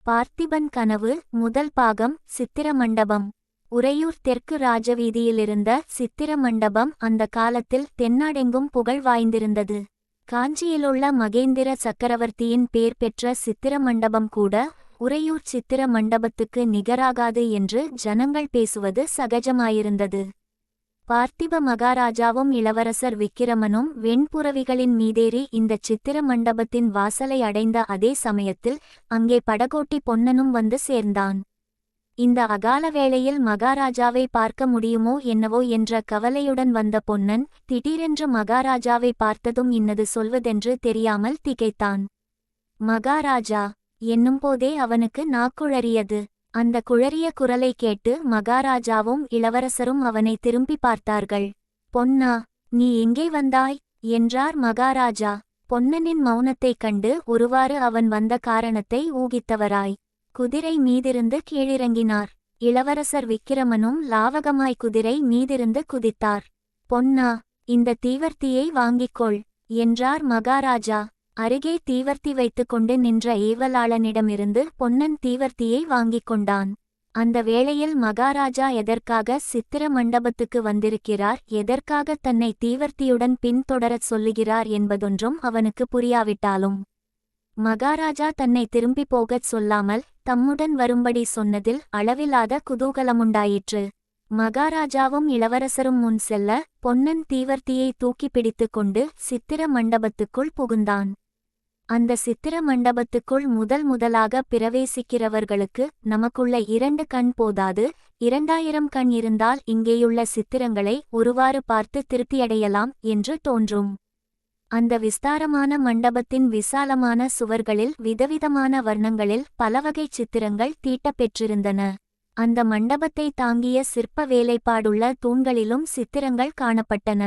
பார்த்திபன் கனவு முதல் பாகம் சித்திர மண்டபம். உறையூர் தெற்கு ராஜவீதியிலிருந்த சித்திர மண்டபம் அந்த காலத்தில் தென்னாடெங்கும் புகழ் வாய்ந்திருந்தது. காஞ்சியிலுள்ள மகேந்திர சக்கரவர்த்தியின் பேர் பெற்ற சித்திர மண்டபம் கூட உறையூர் சித்திர மண்டபத்துக்கு நிகராகாது என்று ஜனங்கள் பேசுவது சகஜமாயிருந்தது. பார்த்திப மகாராஜாவும் இளவரசர் விக்கிரமனும் வெண்புறவிகளின் மீதேறி இந்த சித்திர மண்டபத்தின் வாசலை அடைந்த அதே சமயத்தில் அங்கே படகோட்டி பொன்னனும் வந்து சேர்ந்தான். இந்த அகால வேளையில் மகாராஜாவை பார்க்க முடியுமோ என்னவோ என்ற கவலையுடன் வந்த பொன்னன் திடீரென்று மகாராஜாவை பார்த்ததும் இன்னது சொல்வதென்று தெரியாமல் திகைத்தான். மகாராஜா என்னும்போதே அவனுக்கு நாக்குழறியது. அந்த குழறிய குரலை கேட்டு மகாராஜாவும் இளவரசரும் அவனை திரும்பி பார்த்தார்கள். பொன்னா, நீ எங்கே வந்தாய் என்றார் மகாராஜா. பொன்னனின் மௌனத்தைக் கண்டு ஒருவாறு அவன் வந்த காரணத்தை ஊகித்தவராய் குதிரை மீதிருந்து கீழிறங்கினார். இளவரசர் விக்கிரமனும் லாவகமாய் குதிரை மீதிருந்து குதித்தார். பொன்னா, இந்த தீவர்த்தியை வாங்கிக்கொள் என்றார் மகாராஜா. அருகே தீவர்த்தி வைத்துக்கொண்டு நின்ற ஏவலாளனிடமிருந்து பொன்னன் தீவர்த்தியை வாங்கிக் கொண்டான். அந்த வேளையில் மகாராஜா எதற்காக சித்திர மண்டபத்துக்கு வந்திருக்கிறார், எதற்காக தன்னை தீவர்த்தியுடன் பின்தொடரச் சொல்லுகிறார் என்பதொன்றும் அவனுக்கு புரியாவிட்டாலும் மகாராஜா தன்னை திரும்பி போகச் சொல்லாமல் தம்முடன் வரும்படி சொன்னதில் அளவிலாத குதூகலமுண்டாயிற்று. மகாராஜாவும் இளவரசரும் முன் செல்ல பொன்னன் தீவர்த்தியை தூக்கி பிடித்து கொண்டு சித்திர மண்டபத்துக்குள் புகுந்தான். அந்த சித்திர மண்டபத்துக்குள் முதலாக பிரவேசிக்கிறவர்களுக்கு நமக்குள்ள 2 கண் போதாது, 2000 கண் இருந்தால் இங்கேயுள்ள சித்திரங்களை ஒருவாறு பார்த்து திருப்தியடையலாம் என்று தோன்றும். அந்த விஸ்தாரமான மண்டபத்தின் விசாலமான சுவர்களில் விதவிதமான வர்ணங்களில் பலவகை சித்திரங்கள் தீட்டப்பெற்றிருந்தன. அந்த மண்டபத்தை தாங்கிய சிற்ப வேலைப்பாடுள்ள தூண்களிலும் சித்திரங்கள் காணப்பட்டன.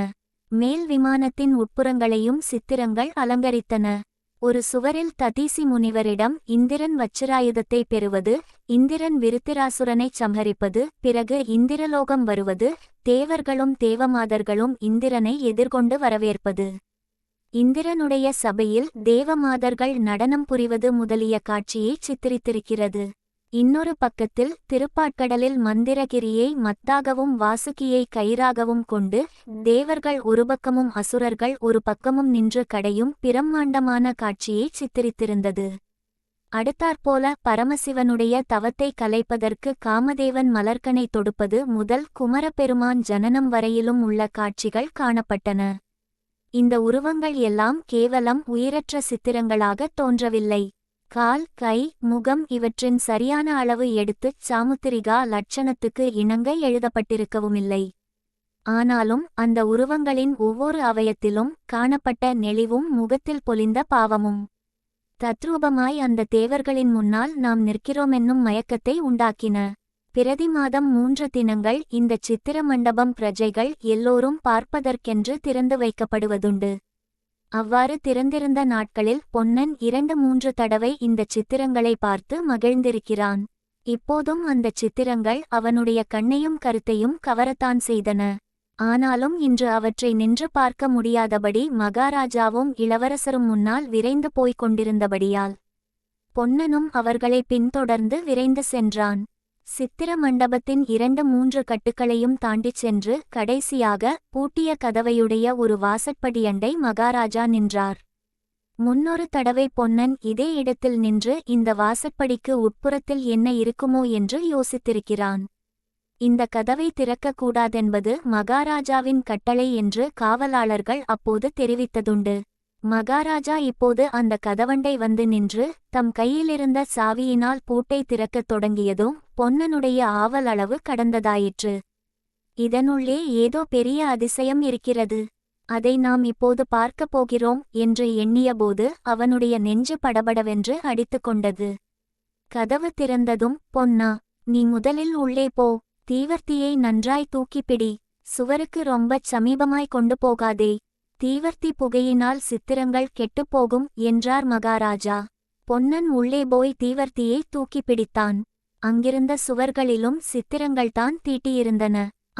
மேல் விமானத்தின் உட்புறங்களையும் சித்திரங்கள் அலங்கரித்தன. ஒரு சுவரில் ததீசி முனிவரிடம் இந்திரன் வச்சிராயுதத்தை பெறுவது, இந்திரன் விருத்திராசுரனைச் சம்ஹரிப்பது, பிறகு இந்திரலோகம் வருவது, தேவர்களும் தேவமாதர்களும் இந்திரனை எதிர்கொண்டு வரவேற்பது, இந்திரனுடைய சபையில் தேவமாதர்கள் நடனம் புரிவது முதலிய காட்சியை சித்தரித்திருக்கிறது. இன்னொரு பக்கத்தில் திருப்பாட்கடலில் மந்திரகிரியை மத்தாகவும் வாசுகியை கயிறாகவும் கொண்டு தேவர்கள் ஒரு பக்கமும் அசுரர்கள் ஒரு பக்கமும் நின்று கடையும் பிரம்மாண்டமான காட்சியை சித்தரித்திருந்தது. அடுத்தாற்போல பரமசிவனுடைய தவத்தை கலைப்பதற்கு காமதேவன் மலர்கனை தொடுப்பது முதல் குமரப்பெருமான் ஜனனம் வரையிலும் உள்ள காட்சிகள் காணப்பட்டன. இந்த உருவங்கள் எல்லாம் கேவலம் உயிரற்ற சித்திரங்களாக தோன்றவில்லை. கால், கை, முகம் இவற்றின் சரியான அளவு எடுத்துச் சாமுத்திரிகா லட்சணத்துக்கு இணங்க எழுதப்பட்டிருக்கவுமில்லை. ஆனாலும் அந்த உருவங்களின் ஒவ்வொரு அவயத்திலும் காணப்பட்ட நெளிவும் முகத்தில் பொலிந்த பாவமும் தத்ரூபமாய் அந்த தேவர்களின் முன்னால் நாம் நிற்கிறோமென்னும் மயக்கத்தை உண்டாக்கின. பிரதி மாதம் 3 தினங்கள் இந்த சித்திர மண்டபம் பிரஜைகள் எல்லோரும் பார்ப்பதற்கென்று திறந்து வைக்கப்படுவதுண்டு. அவ்வாறு திறந்திருந்த நாட்களில் பொன்னன் 2-3 தடவை இந்த சித்திரங்களை பார்த்து மகிழ்ந்திருக்கிறான். இப்போதும் அந்த சித்திரங்கள் அவனுடைய கண்ணையும் கருத்தையும் கவரத்தான் செய்தன. ஆனாலும் இன்று அவற்றை நின்று பார்க்க முடியாதபடி மகாராஜாவும் இளவரசரும் முன்னால் விரைந்து போய்க் கொண்டிருந்தபடியால் பொன்னனும் அவர்களை பின்தொடர்ந்து விரைந்து சென்றான். சித்திர மண்டபத்தின் 2-3 கட்டுக்களையும் தாண்டிச் சென்று கடைசியாக பூட்டிய கதவையுடைய ஒரு வாசற்படியண்டை மகாராஜா நின்றார். முன்னொரு தடவை பொன்னன் இதே இடத்தில் நின்று இந்த வாசற்படிக்கு உட்புறத்தில் என்ன இருக்குமோ என்று யோசித்திருக்கிறான். இந்த கதவை திறக்கக்கூடாதென்பது மகாராஜாவின் கட்டளை என்று காவலாளர்கள் அப்போது தெரிவித்ததுண்டு. மகாராஜா இப்போது அந்த கதவண்டை வந்து நின்று தம் கையிலிருந்த சாவியினால் பூட்டை திறக்கத் தொடங்கியதும் பொன்னனுடைய ஆவல் அளவு கடந்ததாயிற்று. இதனுள்ளே ஏதோ பெரிய அதிசயம் இருக்கிறது, அதை நாம் இப்போது பார்க்கப் போகிறோம் என்று எண்ணியபோது அவனுடைய நெஞ்சு படபடவென்று அடித்து கொண்டது. கதவு திறந்ததும், பொன்னா, நீ முதலில் உள்ளே போ, தீவர்த்தியை நன்றாய் தூக்கிப்பிடி, சுவருக்கு ரொம்பச் சமீபமாய் கொண்டு போகாதே, தீவர்த்தி புகையினால் சித்திரங்கள் கெட்டுப்போகும் என்றார் மகாராஜா. பொன்னன் உள்ளே போய் தீவர்த்தியை தூக்கி பிடித்தான். அங்கிருந்த சுவர்களிலும் சித்திரங்கள்தான் தீட்டியிருந்தன.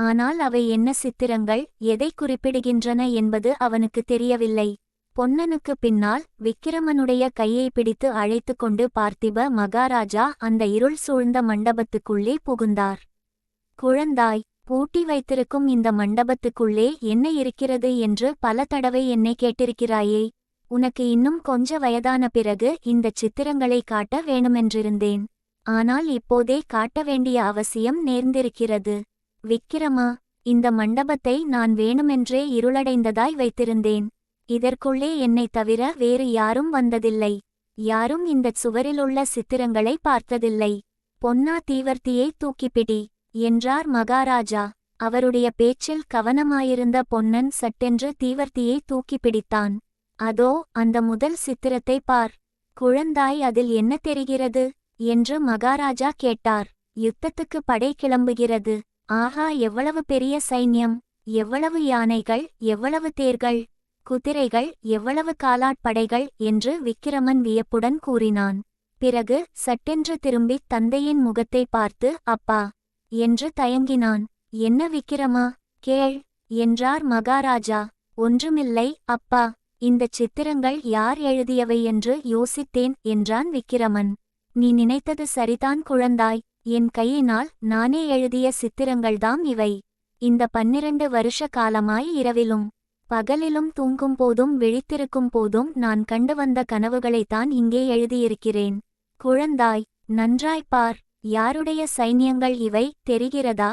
ஆனால் அவை என்ன சித்திரங்கள், எதை குறிப்பிடுகின்றன என்பது அவனுக்கு தெரியவில்லை. பொன்னனுக்கு பின்னால் விக்கிரமனுடைய கையை பிடித்து அழைத்து கொண்டு பார்த்திப மகாராஜா அந்த இருள் சூழ்ந்த மண்டபத்துக்குள்ளே புகுந்தார். குழந்தாய், பூட்டி வைத்திருக்கும் இந்த மண்டபத்துக்குள்ளே என்ன இருக்கிறது என்று பல தடவை என்னை கேட்டிருக்கிறாயே. உனக்கு இன்னும் கொஞ்ச வயதான பிறகு இந்த சித்திரங்களை காட்ட வேணுமென்றிருந்தேன். ஆனால் இப்போதே காட்ட வேண்டிய அவசியம் நேர்ந்திருக்கிறது. விக்கிரமா, இந்த மண்டபத்தை நான் வேணுமென்றே இருளடைந்ததாய் வைத்திருந்தேன். இதற்குள்ளே என்னைத் தவிர வேறு யாரும் வந்ததில்லை. யாரும் இந்தச் சுவரிலுள்ள சித்திரங்களை பார்த்ததில்லை. பொன்னா, தீவர்த்தியை தூக்கிப்பிடி என்றார் மகாராஜா. அவருடைய பேச்சில் கவனமாயிருந்த பொன்னன் சட்டென்று தீவர்த்தியை தூக்கிப் பிடித்தான். அதோ அந்த முதல் சித்திரத்தை பார். குழந்தாய், அதில் என்ன தெரிகிறது என்று மகாராஜா கேட்டார். யுத்தத்துக்கு படை கிளம்புகிறது. ஆஹா, எவ்வளவு பெரிய சைன்யம்! எவ்வளவு யானைகள், எவ்வளவு தேர்கள், குதிரைகள், எவ்வளவு காலாட்படைகள் என்று விக்கிரமன் வியப்புடன் கூறினான். பிறகு சட்டென்று திரும்பித் தந்தையின் முகத்தை பார்த்து, அப்பா என்று தயங்கினான். என்ன விக்கிரமா, கேள் என்றார் மகாராஜா. ஒன்றுமில்லை அப்பா, இந்தச் சித்திரங்கள் யார் எழுதியவை என்று யோசித்தேன் என்றான் விக்கிரமன். நீ நினைத்தது சரிதான் குழந்தாய். என் கையினால் நானே எழுதிய சித்திரங்கள்தாம் இவை. இந்த 12 வருஷ காலமாய் இரவிலும் பகலிலும் தூங்கும் போதும் விழித்திருக்கும் போதும் நான் கண்டு வந்த கனவுகளைத்தான் இங்கே எழுதியிருக்கிறேன். குழந்தாய், நன்றாய் பார். யாருடைய சைன்யங்கள் இவை தெரிகிறதா?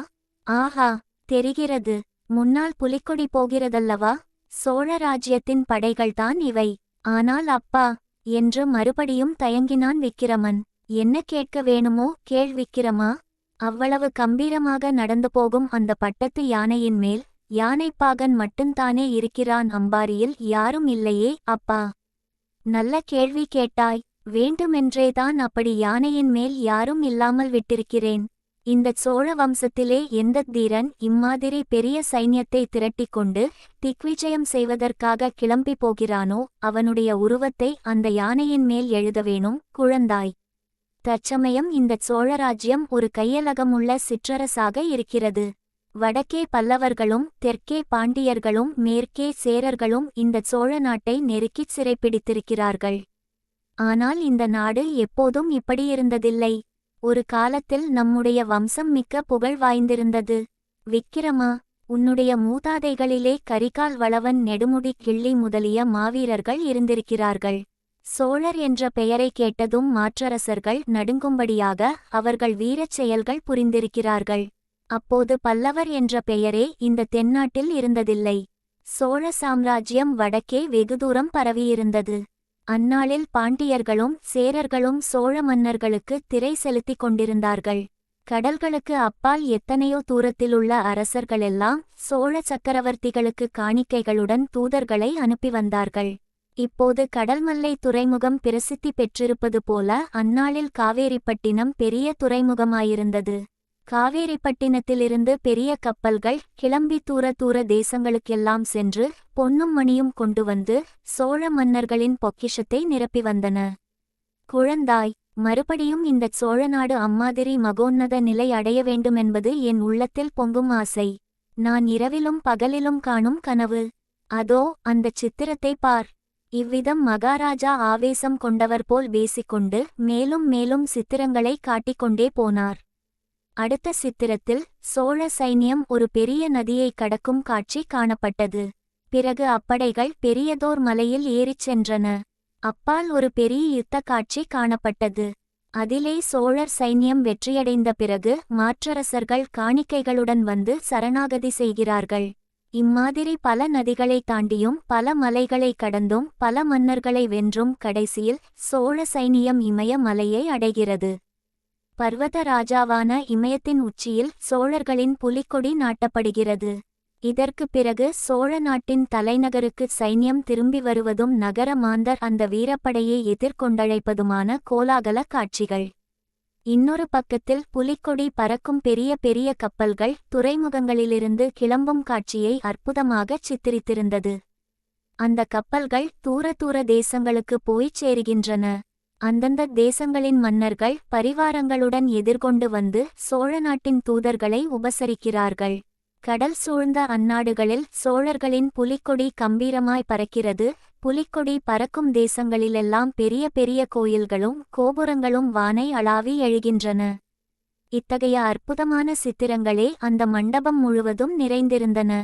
ஆஹா, தெரிகிறது. முன்னால் புலிக்கொடி போகிறதல்லவா? சோழ ராஜ்யத்தின் படைகள்தான் இவை. ஆனால் அப்பா என்று மறுபடியும் தயங்கினான் விக்கிரமன். என்ன கேட்க வேணுமோ கேள் விக்கிரமா. அவ்வளவு கம்பீரமாக நடந்து போகும் அந்த பட்டத்து யானையின் மேல் யானைப்பாகன் மட்டும்தானே இருக்கிறான். அம்பாரியில் யாரும் இல்லையே அப்பா. நல்ல கேள்வி கேட்டாய். வேண்டுமென்றேதான் அப்படி யானையின் மேல் யாரும் இல்லாமல் விட்டிருக்கிறேன். இந்தச் சோழ வம்சத்திலே எந்தத் தீரன் இம்மாதிரி பெரிய சைன்யத்தை திரட்டிக்கொண்டு திக்விஜயம் செய்வதற்காக கிளம்பி போகிறானோ அவனுடைய உருவத்தை அந்த யானையின் மேல் எழுத வேணும் குழந்தாய். தற்சமயம் இந்தச் சோழராஜ்யம் ஒரு கையலகமுள்ள சிற்றரசாக இருக்கிறது. வடக்கே பல்லவர்களும் தெற்கே பாண்டியர்களும் மேற்கே சேரர்களும் இந்தச் சோழ நாட்டை நெருக்கிச் சிறைப்பிடித்திருக்கிறார்கள். ஆனால் இந்த நாடு எப்போதும் இப்படியிருந்ததில்லை. ஒரு காலத்தில் நம்முடைய வம்சம் மிக்க புகழ் வாய்ந்திருந்தது. விக்கிரமா, உன்னுடைய மூதாதைகளிலே கரிகால் வளவன், நெடுமுடி கிள்ளி முதலிய மாவீரர்கள் இருந்திருக்கிறார்கள். சோழர் என்ற பெயரை கேட்டதும் மாற்றரசர்கள் நடுங்கும்படியாக அவர்கள் வீரச் செயல்கள் புரிந்திருக்கிறார்கள். அப்போது பல்லவர் என்ற பெயரே இந்த தென்னாட்டில் இருந்ததில்லை. சோழ சாம்ராஜ்யம் வடக்கே வெகு தூரம் பரவியிருந்தது. அந்நாளில் பாண்டியர்களும் சேரர்களும் சோழ மன்னர்களுக்கு திரை செலுத்திக் கொண்டிருந்தார்கள். கடல்களுக்கு அப்பால் எத்தனையோ தூரத்திலுள்ள அரசர்களெல்லாம் சோழ சக்கரவர்த்திகளுக்கு காணிக்கைகளுடன் தூதர்களை அனுப்பி வந்தார்கள். இப்போது கடல்மல்லை துறைமுகம் பிரசித்தி பெற்றிருப்பது போல அந்நாளில் காவேரிப்பட்டினம் பெரிய துறைமுகமாயிருந்தது. காவேரிப்பட்டினத்திலிருந்து பெரிய கப்பல்கள் கிளம்பி தூர தூர தேசங்களுக்கெல்லாம் சென்று பொன்னும் மணியும் கொண்டு வந்து சோழ மன்னர்களின் பொக்கிஷத்தை நிரப்பி வந்தன. குழந்தாய், மறுபடியும் இந்தச் சோழநாடு அம்மாதிரி மகோன்னத நிலை அடைய வேண்டுமென்பது என் உள்ளத்தில் பொங்கும் ஆசை. நான் இரவிலும் பகலிலும் காணும் கனவு. அதோ அந்தச் சித்திரத்தை பார். இவ்விதம் மகாராஜா ஆவேசம் கொண்டவர் போல் பேசிக்கொண்டு மேலும் மேலும் சித்திரங்களை காட்டிக்கொண்டே போனார். அடுத்த சித்திரத்தில் சோழ சைன்யம் ஒரு பெரிய நதியை கடக்கும் காட்சி காணப்பட்டது. பிறகு அப்படைகள் பெரியதோர் மலையில் ஏறிச் சென்றன. அப்பால் ஒரு பெரிய யுத்த காட்சி காணப்பட்டது. அதிலே சோழர் சைன்யம் வெற்றியடைந்த பிறகு மாற்றரசர்கள் காணிக்கைகளுடன் வந்து சரணாகதி செய்கிறார்கள். இம்மாதிரி பல நதிகளை தாண்டியும் பல மலைகளை கடந்தும் பல மன்னர்களை வென்றும் கடைசியில் சோழ சைனியம் இமய மலையை அடைகிறது. பர்வத ராஜாவான இமயத்தின் உச்சியில் சோழர்களின் புலிக்கொடி நாட்டப்படுகிறது. இதற்கு பிறகு சோழ நாட்டின் தலைநகருக்கு சைன்யம் திரும்பி வருவதும் நகர மாந்தர் அந்த வீரப்படையை எதிர்கொண்டழைப்பதுமான கோலாகல காட்சிகள். இன்னொரு பக்கத்தில் புலிக்கொடி பறக்கும் பெரிய பெரிய கப்பல்கள் துறைமுகங்களிலிருந்து கிளம்பும் காட்சியை அற்புதமாகச் சித்தரித்திருந்தது. அந்த கப்பல்கள் தூர தூர தேசங்களுக்கு போய்ச் சேருகின்றன. அந்தந்த தேசங்களின் மன்னர்கள் பரிவாரங்களுடன் எதிர்கொண்டு வந்து சோழ நாட்டின் தூதர்களை உபசரிக்கிறார்கள். கடல் சூழ்ந்த அந்நாடுகளில் சோழர்களின் புலிக்கொடி கம்பீரமாய் பறக்கிறது. புலிக்கொடி பறக்கும் தேசங்களிலெல்லாம் பெரிய பெரிய கோயில்களும் கோபுரங்களும் வானை அளாவி எழுகின்றன. இத்தகைய அற்புதமான சித்திரங்களே அந்த மண்டபம் முழுவதும் நிறைந்திருந்தன.